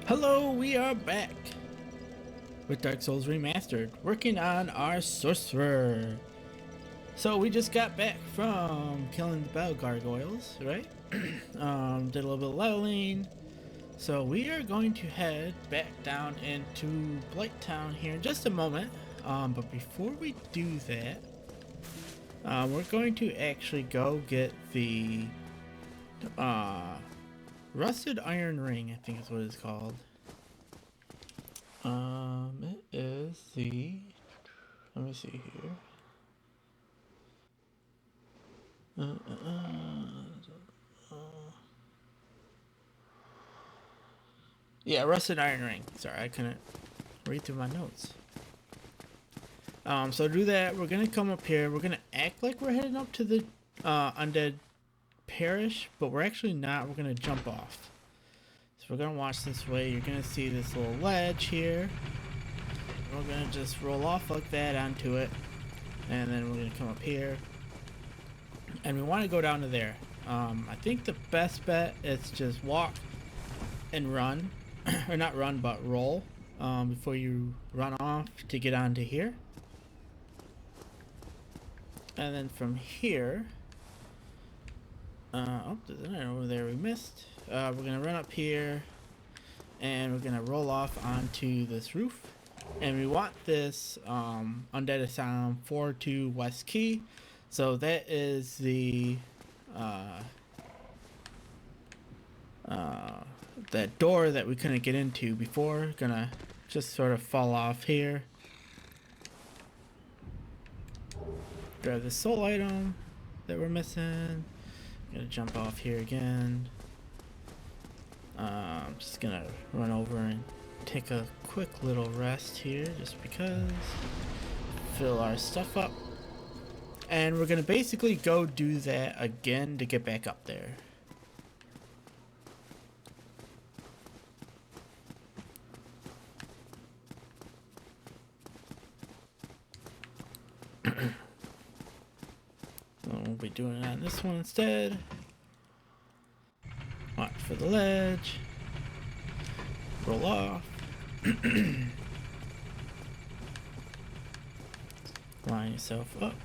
Hello, we are back with Dark Souls Remastered, working on our Sorcerer. So we just got back from killing the battle gargoyles, right? Did a little bit of leveling. So we are going to head back down into Blighttown here in just a moment. But before we do that, we're going to actually go get the rusted iron ring, I think is what it's called. It is the, let me see here. Yeah, rusted iron ring. Sorry, I couldn't read through my notes. So to do that, we're gonna come up here. We're gonna act like we're heading up to the Undead Parish, but we're actually not. We're gonna jump off. So we're gonna watch this way. You're gonna see this little ledge here. We're gonna just roll off like that onto it, and then we're gonna come up here, and we want to go down to there. I think the best bet is just walk and run, or not run, but roll before you run off to get onto here. And then from here, oh, there's another over there we missed. We're gonna run up here, and we're gonna roll off onto this roof. And we want this Undead Asylum 4-2 West Key. So that is the that door that we couldn't get into before. Gonna just sort of fall off here. Grab the soul item that we're missing. Gonna jump off here again. I'm just gonna run over and take a quick little rest here just because. Fill our stuff up. And we're gonna basically go do that again to get back up there. We'll be doing it on this one instead. Watch for the ledge. Roll off. Line yourself up.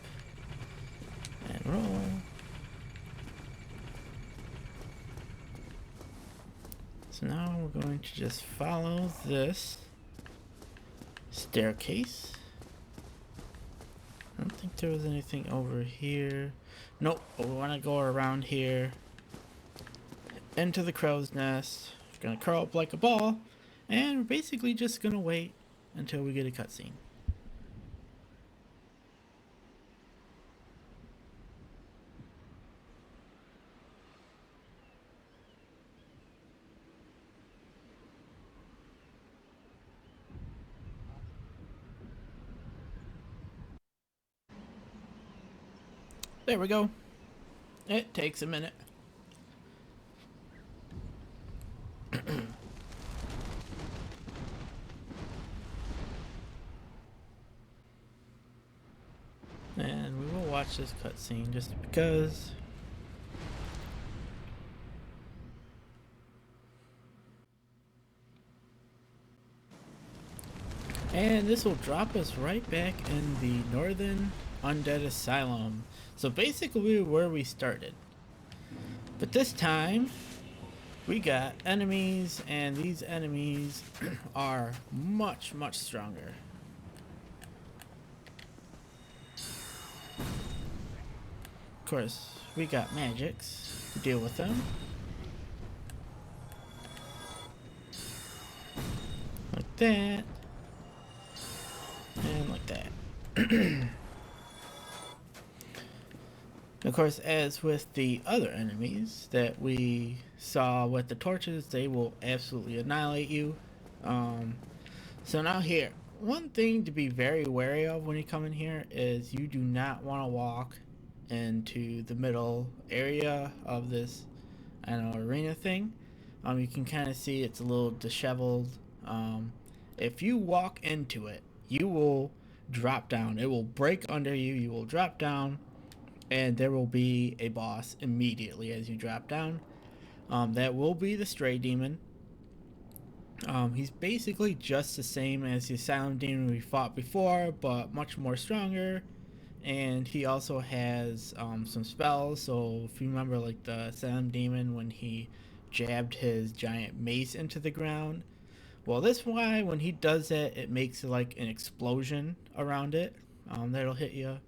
And roll. So now we're going to just follow this staircase. I don't think there was anything over here. Nope, but we want to go around here into the crow's nest. We're gonna curl up like a ball, and we're basically just gonna wait until we get a cutscene. There we go. It takes a minute. And we will watch this cutscene just because. And this will drop us right back in the Northern Undead Asylum. So basically where we started. But this time, we got enemies, and these enemies are much, much stronger. Of course, we got magics to deal with them. Like that. And like that. Of course, as with the other enemies that we saw with the torches, they will absolutely annihilate you. So now here, one thing to be very wary of when you come in here is you do not want to walk into the middle area of this, I don't know, arena thing. You can kind of see it's a little disheveled. If you walk into it, you will drop down. It will break under you. You will drop down. And there will be a boss immediately as you drop down. That will be the stray demon. He's basically just the same as the Asylum demon we fought before, but much more stronger. And he also has some spells. So if you remember, like the Asylum demon when he jabbed his giant mace into the ground, well, this why when he does that, it makes like an explosion around it. That'll hit you.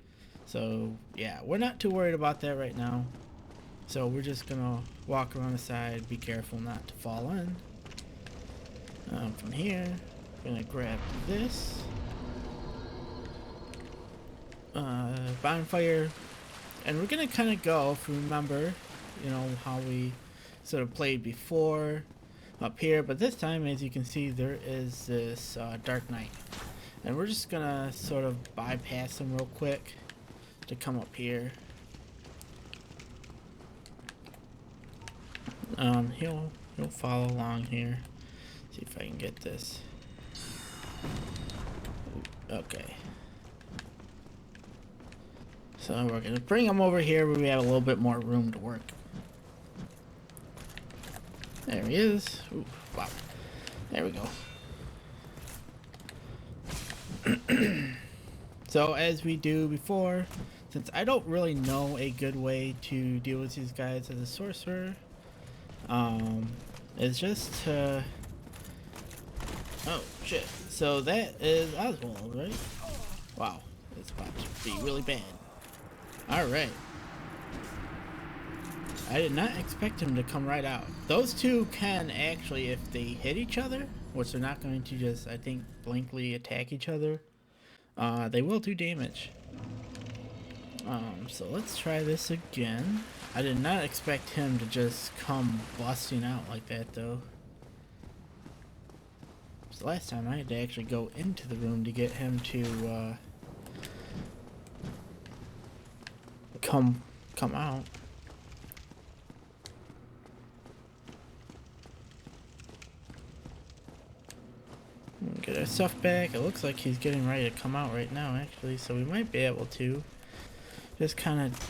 So yeah, we're not too worried about that right now. So we're just gonna walk around the side, be careful not to fall in. From here, gonna grab this. Bonfire. And we're gonna kind of go, if you remember, you know, how we sort of played before up here. But this time, as you can see, there is this Dark Knight. And we're just gonna sort of bypass him real quick to come up here. He'll follow along here. See if I can get this. Okay. So we're gonna bring him over here where we have a little bit more room to work. There he is. Ooh, wow. There we go. So as we do before, since I don't really know a good way to deal with these guys as a sorcerer, it's just to... Oh, shit. So that is Oswald, right? Wow. It's about to be really bad. Alright. I did not expect him to come right out. Those two can actually, if they hit each other, which they're not going to just, I think, blankly attack each other, they will do damage. So let's try this again. I did not expect him to just come busting out like that, though. So last time I had to actually go into the room to get him to come out. Get our stuff back. It looks like he's getting ready to come out right now, actually, so we might be able to just kind of...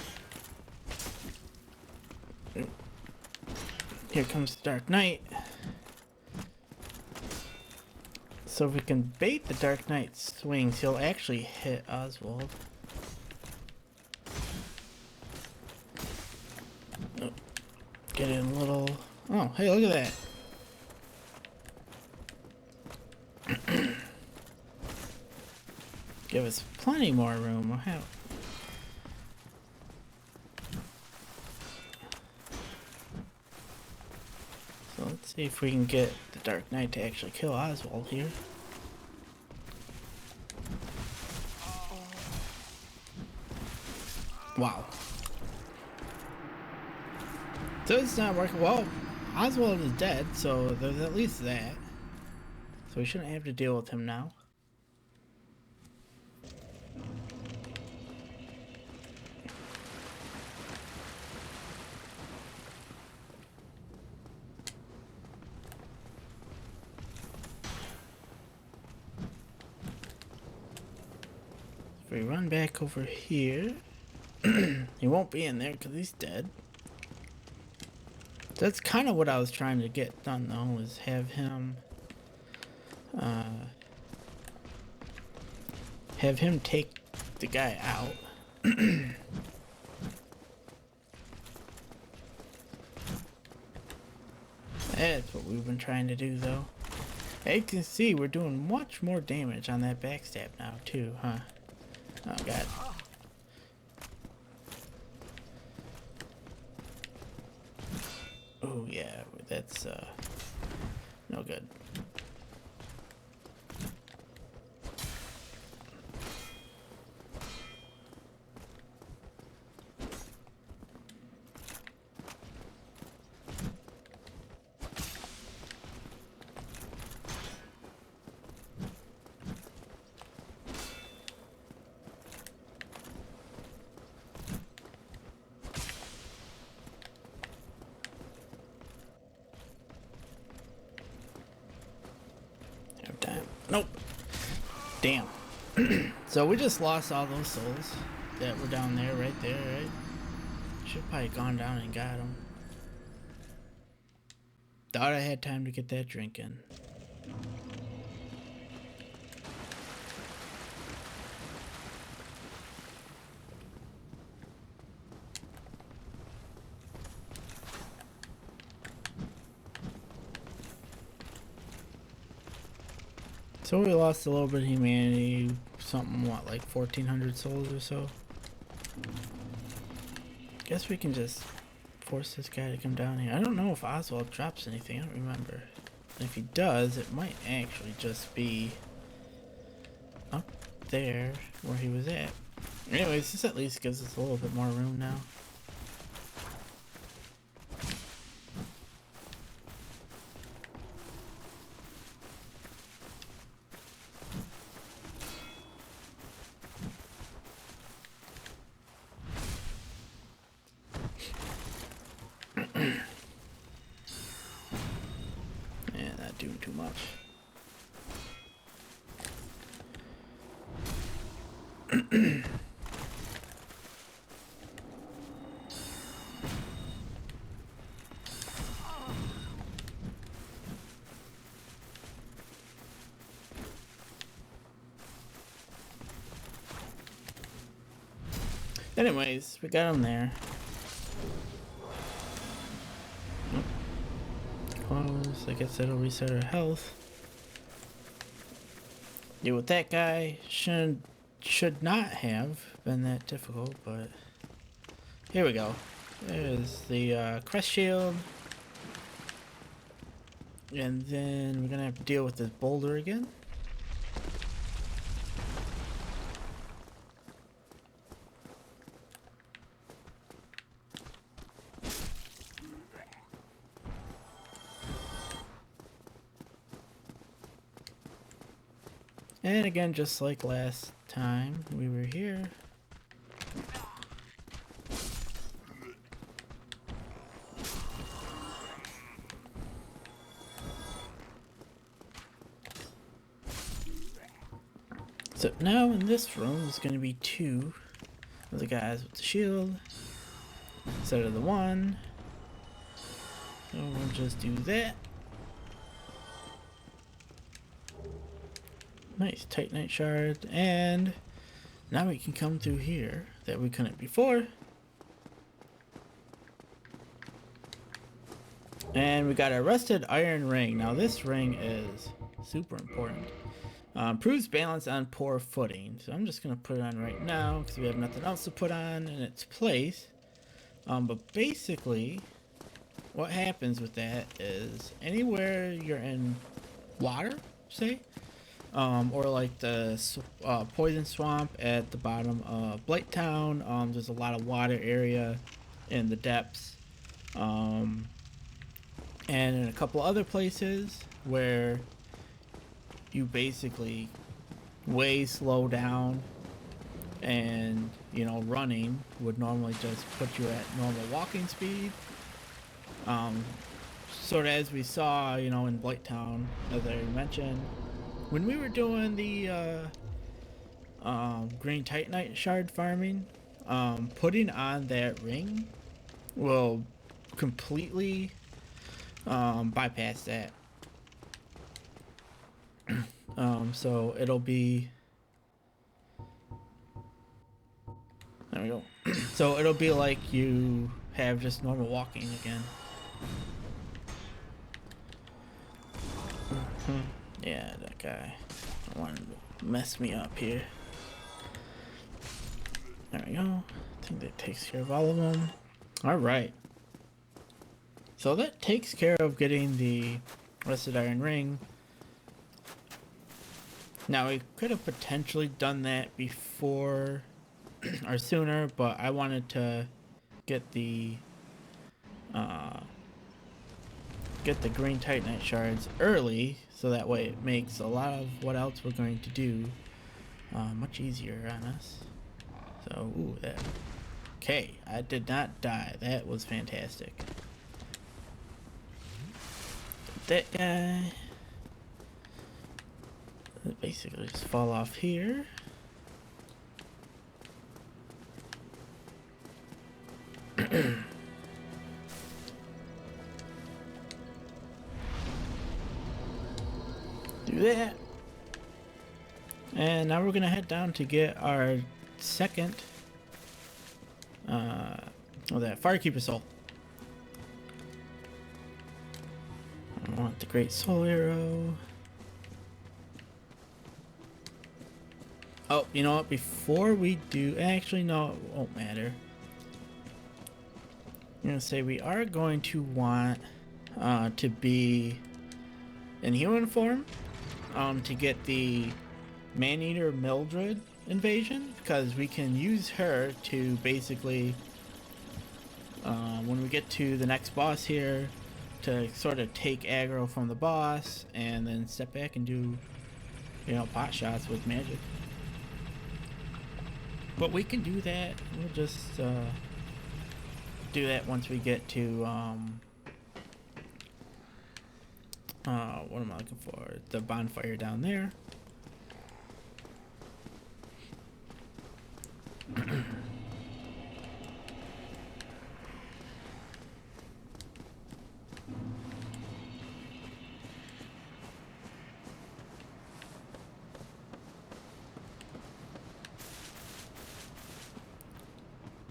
Here comes the Dark Knight. So if we can bait the Dark Knight's swings, he'll actually hit Oswald. Oh, get in a little... Oh, hey, look at that. Give us plenty more room. Wow. So let's see if we can get the Dark Knight to actually kill Oswald here. Wow. So it's not working. Well, Oswald is dead, so there's at least that. So we shouldn't have to deal with him now. If we run back over here, he won't be in there because he's dead. That's kind of what I was trying to get done, though, was have him take the guy out. That's what we've been trying to do, though. As you can see, we're doing much more damage on that backstab now, too, huh? Oh, God. Oh, yeah, that's, no good. Nope. Damn. So we just lost all those souls that were down there, right there, right? Should probably gone down and got them. Thought I had time to get that drink in. So we lost a little bit of humanity, something, what, like 1,400 souls or so? Guess we can just force this guy to come down here. I don't know if Oswald drops anything, I don't remember. And if he does, it might actually just be up there where he was at. Anyways, this at least gives us a little bit more room now. Yeah, not doing too much. Anyways, we got him there. Close. I guess that'll reset our health. Yeah, with that guy, should not have been that difficult, but here we go. There's the crest shield. And then we're gonna have to deal with this boulder again. And again, just like last time we were here. So now in this room, there's going to be two of the guys with the shield instead of the one. So we'll just do that. Nice, Titanite shard, and now we can come through here that we couldn't before. And we got a rusted iron ring. Now this ring is super important. Proves balance on poor footing. So I'm just gonna put it on right now because we have nothing else to put on in its place. But basically, what happens with that is anywhere you're in water, say, or like the poison swamp at the bottom of Blighttown. There's a lot of water area in the depths, and in a couple other places where you basically way slow down, and running would normally just put you at normal walking speed. Sort of as we saw, in Blighttown, as I mentioned. When we were doing the green titanite shard farming, putting on that ring will completely bypass that. So it'll be, there we go. So it'll be like you have just normal walking again. Yeah, that guy wanted to mess me up here. There we go. I think that takes care of all of them. Alright. So that takes care of getting the rusted iron ring. Now we could have potentially done that before or sooner, but I wanted to get the green titanite shards early, so that way it makes a lot of what else we're going to do much easier on us. So, ooh, that. Okay, I did not die. That was fantastic. That guy. Basically just fall off here. Do that. And now we're gonna head down to get our second that Firekeeper soul. I want the great soul arrow. Oh, you know what? Before we do, actually, no, it won't matter. I'm gonna say we are going to want to be in human form to get the Maneater Mildred invasion, because we can use her to basically when we get to the next boss here to sort of take aggro from the boss and then step back and do, you know, pot shots with magic. But we can do that. We'll just do that once we get to what am I looking for? The bonfire down there.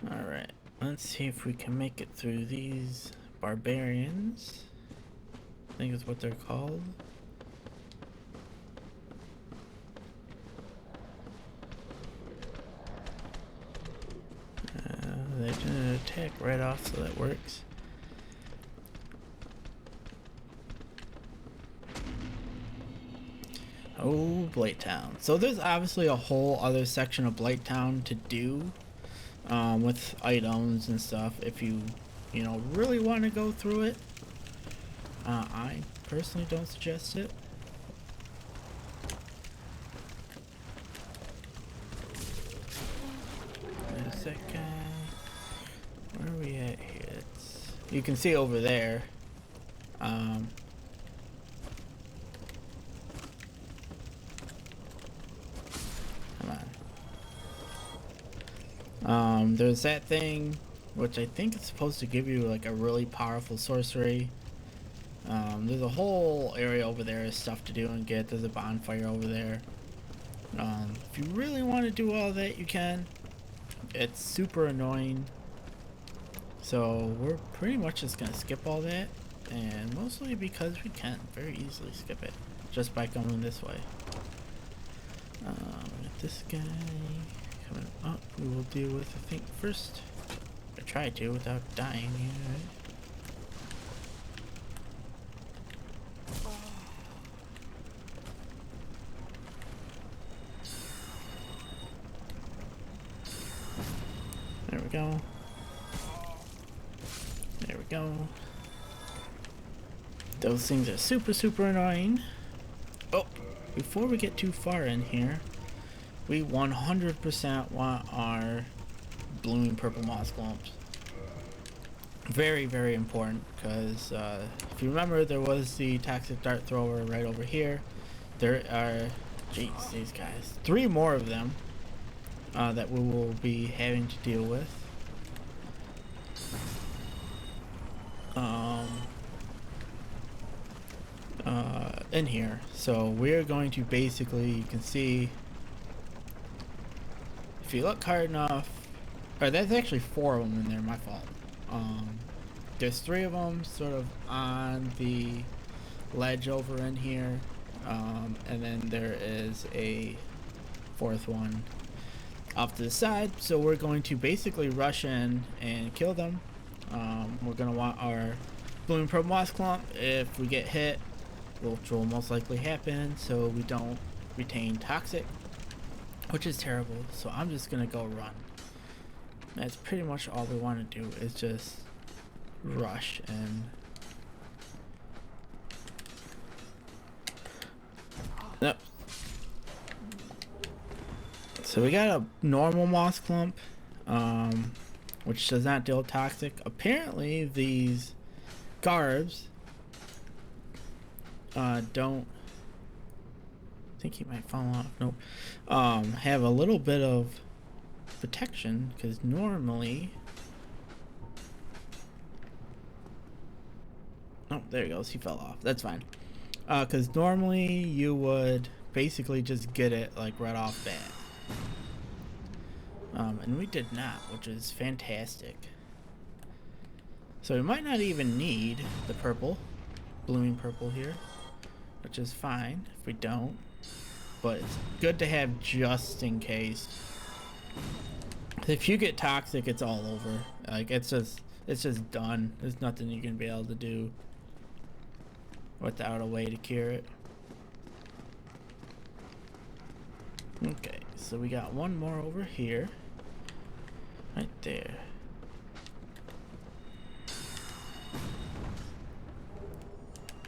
Alright, let's see if we can make it through these barbarians. I think is what they're called. They can attack right off, so that works. Oh, Blighttown. So there's obviously a whole other section of Blighttown to do with items and stuff if you know, really want to go through it. I personally don't suggest it. Wait a second. Where are we at here? You can see over there. Come on. There's that thing, which I think is supposed to give you like a really powerful sorcery. There's a whole area over there of stuff to do and get. There's a bonfire over there. If you really want to do all that, you can. It's super annoying. So we're pretty much just going to skip all that. And mostly because we can very easily skip it. Just by going this way. This guy coming up, we will deal with, I think, first. I try to without dying here, right? There we go. There we go. Those things are super annoying. Oh, before we get too far in here, we 100% want our blooming purple moss clumps. Very important, because if you remember, there was the toxic dart thrower right over here. There are, jeez, these guys, 3 more of them that we will be having to deal with. In here. So we're going to basically, you can see, if you look hard enough, or that's actually 4 of them in there, my fault. There's 3 of them sort of on the ledge over in here, and then there is a 4th one off to the side. So we're going to basically rush in and kill them. We're going to want our blooming purple moss clump. If we get hit, which will most likely happen, so we don't retain toxic, which is terrible. So I'm just gonna go run. That's pretty much all we want to do, is just rush. And nope. So we got a normal moss clump, which does not deal toxic. Apparently these garbs don't, I think he might fall off. Nope. Have a little bit of protection, because normally, oh, there he goes, he fell off. That's fine. Because normally you would basically just get it like right off bat. And we did not, which is fantastic. So we might not even need the purple, blooming purple here, which is fine if we don't. but it's good to have just in case. If you get toxic, it's all over. Like it's just done. There's nothing you can be able to do without a way to cure it. Okay, so we got one more over here. Right there.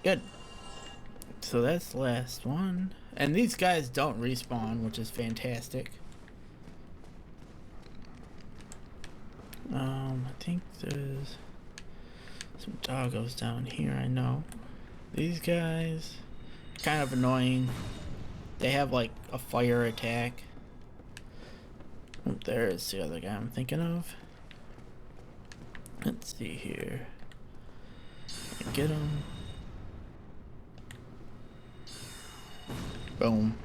Good. So that's the last one. And these guys don't respawn, which is fantastic. I think there's some doggos down here, I know. These guys, kind of annoying. They have like a fire attack. Oh, there's the other guy I'm thinking of. Let's see here. Get him. Boom.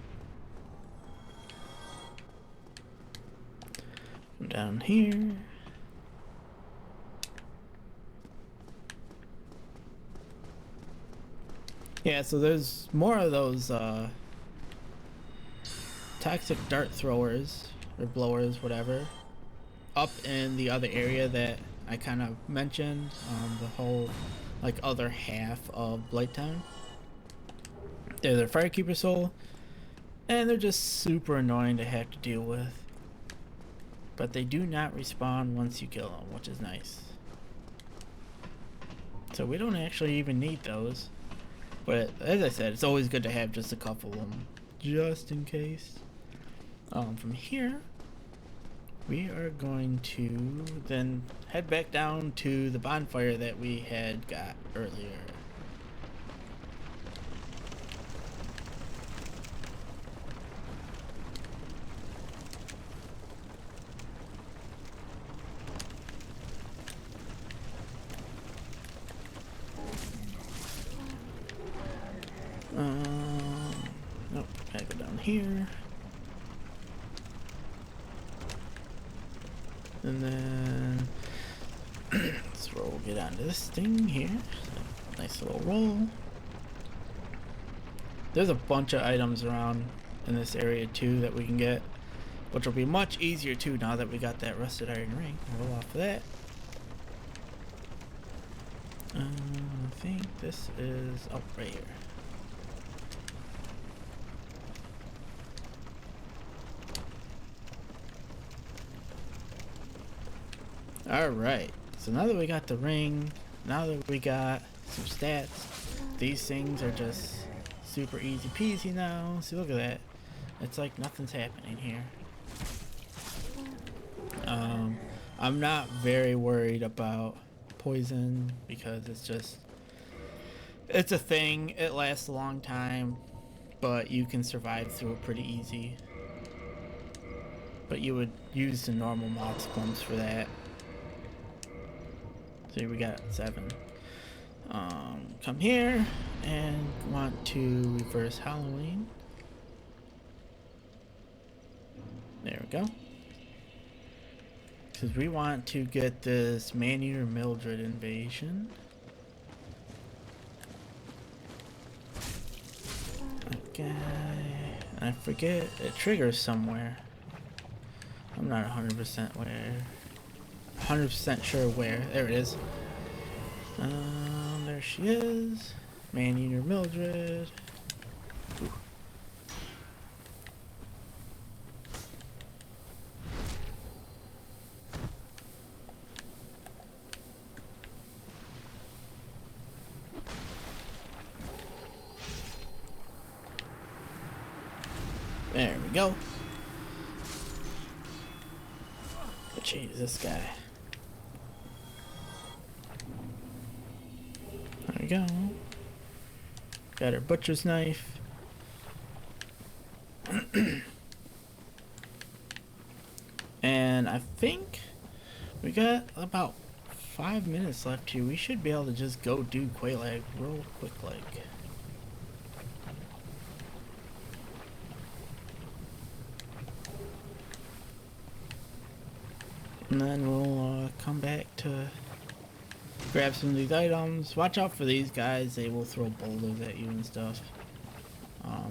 Come down here. Yeah, so there's more of those toxic dart throwers or blowers, whatever, up in the other area that I kind of mentioned, the whole like other half of Blighttown. They're their Firekeeper soul, and they're just super annoying to have to deal with. But they do not respawn once you kill them, which is nice. So we don't actually even need those. But as I said, it's always good to have just a couple of them, just in case. From here, we are going to then head back down to the bonfire that we had got earlier. Nope, gotta go down here. And then let's roll, get onto this thing here. So, nice little roll. There's a bunch of items around in this area too that we can get, which will be much easier too now that we got that rusted iron ring. Roll off of that. I think this is up right here. Alright, so now that we got the ring, now that we got some stats, these things are just super easy peasy now. See, look at that. It's like nothing's happening here. I'm not very worried about poison because it's a thing. It lasts a long time, but you can survive through it pretty easy. But you would use the normal mox clumps for that. So we got 7. Come here and want to reverse Halloween. There we go. Because we want to get this Maneater Mildred invasion. Okay. I forget, it triggers somewhere. I'm not 100% where. 100% sure where. There it is. There she is. Maneater Mildred. Ooh. There we go. Jeez, this guy. There we go. Got her butcher's knife. And I think we got about 5 minutes left here. We should be able to just go do Quelaag real quick like. And then we'll come back to grab some of these items. Watch out for these guys, they will throw boulders at you and stuff.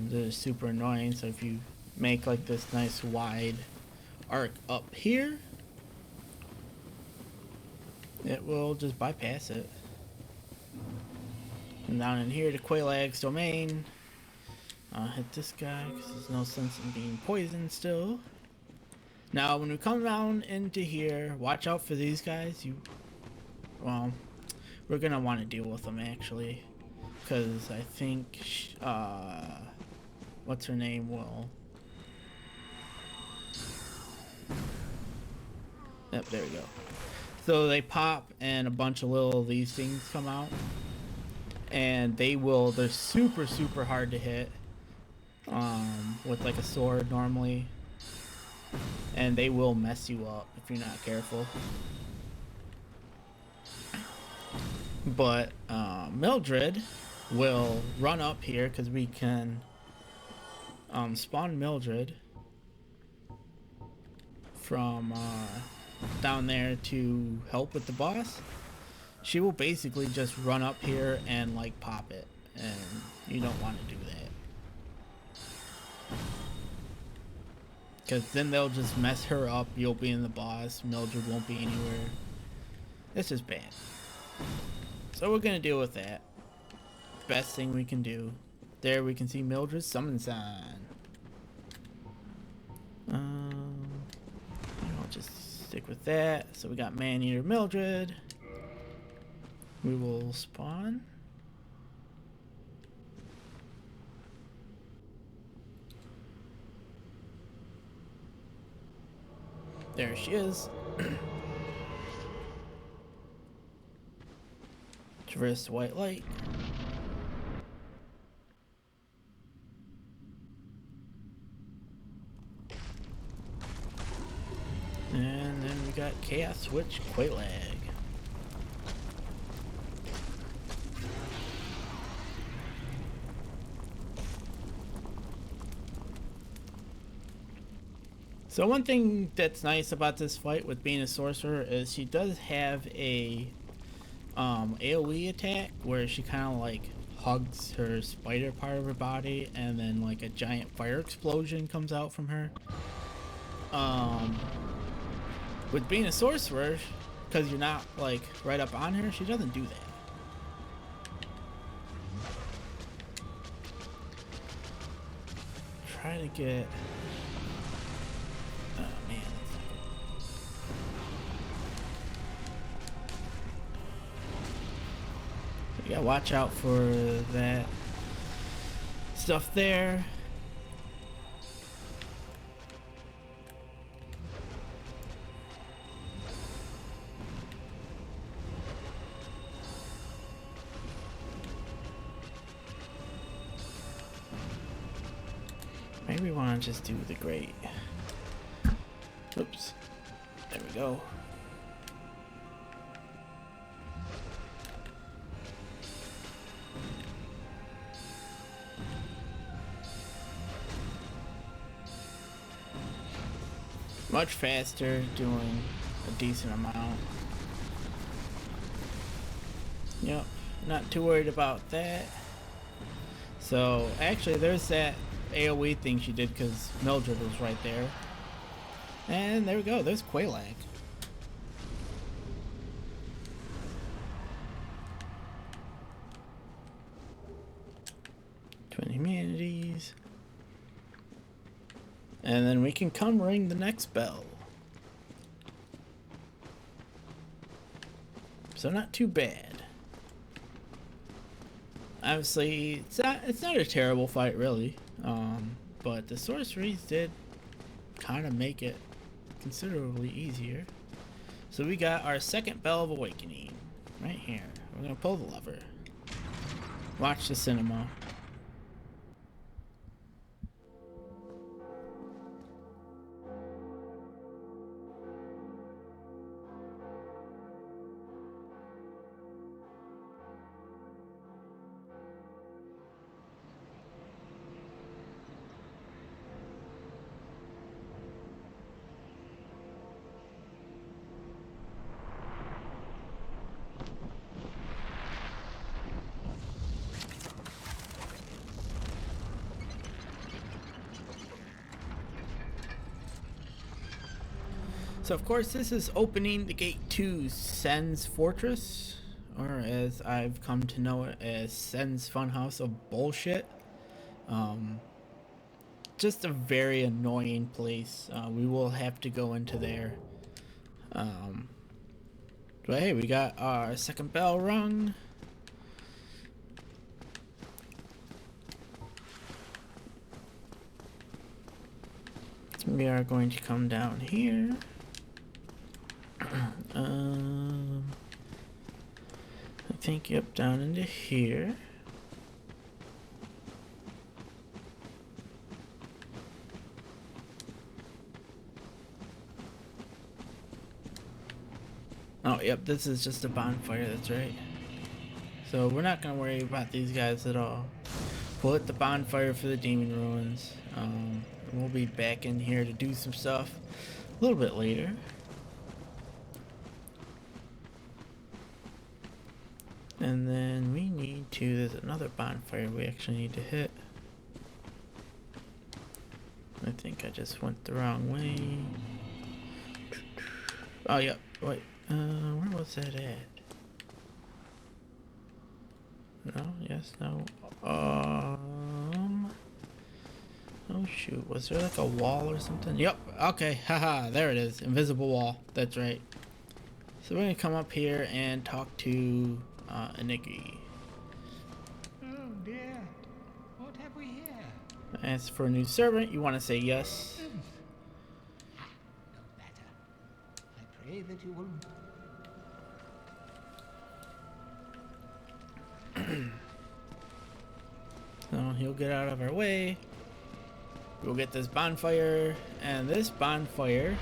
This is super annoying. So if you make like this nice wide arc up here, it will just bypass it. And down in here to Quelaag's domain. Hit this guy because there's no sense in being poisoned still. Now when we come down into here, watch out for these guys. Well, we're gonna want to deal with them actually, because I think what's her name will. Yep, there we go. So they pop and a bunch of little these things come out, and they're super hard to hit with like a sword normally, and they will mess you up if you're not careful. But Mildred will run up here because we can spawn Mildred from down there to help with the boss. She will basically just run up here and like pop it, and you don't want to do that because then they'll just mess her up. You'll be in the boss, Mildred won't be anywhere. This is bad. So we're gonna deal with that. Best thing we can do. There we can see Mildred's summon sign. I'll just stick with that. So we got Maneater Mildred. We will spawn. There she is. Traverse the white light. And then we got Chaos Switch Quelaag. So one thing that's nice about this fight with being a sorcerer is she does have a AoE attack where she kind of like hugs her spider part of her body, and then like a giant fire explosion comes out from her. With being a sorcerer, because you're not like right up on her, she doesn't do that. Try to get. Oh man, that's not good. You gotta watch out for that stuff there. Maybe we want to just do the great. Oops. There we go. Much faster, doing a decent amount. Yep, not too worried about that. So actually there's that AoE thing she did because Mildred was right there. And there we go, there's Quelaag. Humanities. And then we can come ring the next bell. So not too bad. Obviously, it's not a terrible fight really. But the sorceries did kind of make it considerably easier. So we got our second Bell of Awakening right here. We're gonna pull the lever. Watch the cinema. So of course this is opening the gate to Sen's Fortress, or as I've come to know it as Sen's Funhouse of Bullshit. Just a very annoying place. We will have to go into there. But hey, we got our second bell rung. We are going to come down here. I think, yep, down into here. Oh, yep, this is just a bonfire, that's right. So we're not going to worry about these guys at all. We'll hit the bonfire for the demon ruins. We'll be back in here to do some stuff a little bit later. And then we need to, there's another bonfire we actually need to hit. I think I just went the wrong way. Oh, yep, wait, where was that at? No, yes, no. Oh shoot, was there like a wall or something? Yep, okay, haha, there it is, invisible wall, that's right. So we're gonna come up here and talk to Aniki. Oh dear, what have we here? Ask for a new servant, you wanna say yes? No matter. I pray that you will... So he'll get out of our way. We'll get this bonfire, and this bonfire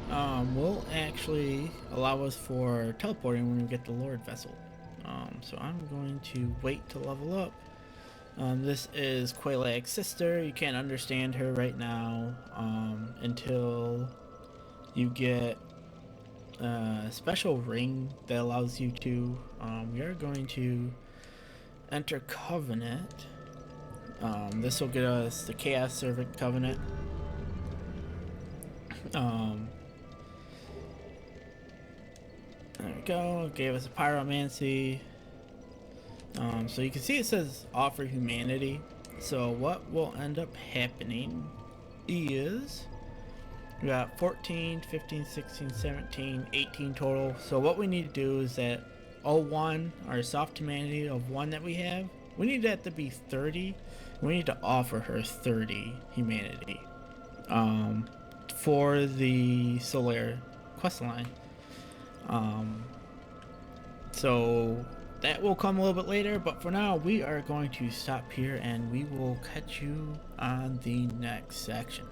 will actually allow us for teleporting when we get the Lord vessel. So I'm going to wait to level up. This is Quelaag's sister. You can't understand her right now until you get a special ring that allows you to. We are going to enter Covenant. This will get us the Chaos Servant Covenant. There we go. Gave us a pyromancy. So you can see it says offer humanity. So what will end up happening is we got 14, 15, 16, 17, 18 total. So what we need to do is that 01, our soft humanity of 1 that we have, we need that to be 30. We need to offer her 30 humanity for the Solar quest line. So that will come a little bit later, but for now we are going to stop here and we will catch you on the next section.